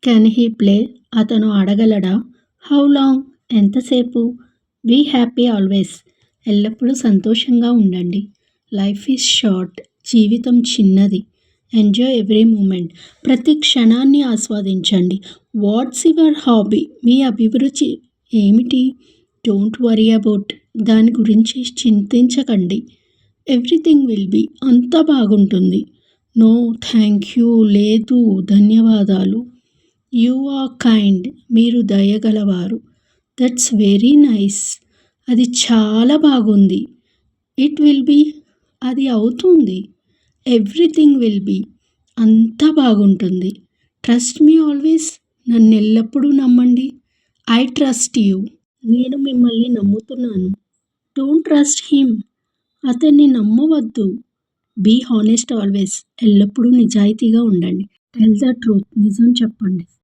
Can he play? అతను ఆడగలడా? How long? ఎంతసేపు? Be happy always. ఎల్లప్పుడూ సంతోషంగా ఉండండి. Life is short. జీవితం చిన్నది. Enjoy every moment. ప్రతి క్షణాన్ని ఆస్వాదించండి. What's your hobby? మీ అభిరుచి ఏమిటి? Don't worry about. దాని గురించి చింతించకండి. Everything will be. అంతా బాగుంటుంది. No thank you. లేదు ధన్యవాదాలు. You are kind. మీరు దయగలవారు. That's very nice. అది చాలా బాగుంది. It will be. అది అవుతుంది. Everything will be. అంతా బాగుంటుంది. Trust me always. నన్నెల్లప్పుడూ నమ్మండి. I trust you. నేను మిమ్మల్ని నమ్ముతున్నాను. Don't trust him. అతన్ని నమ్మవద్దు. Be honest always. ఎల్లప్పుడూ నిజాయితీగా ఉండండి. Tell the truth. నిజం చెప్పండి.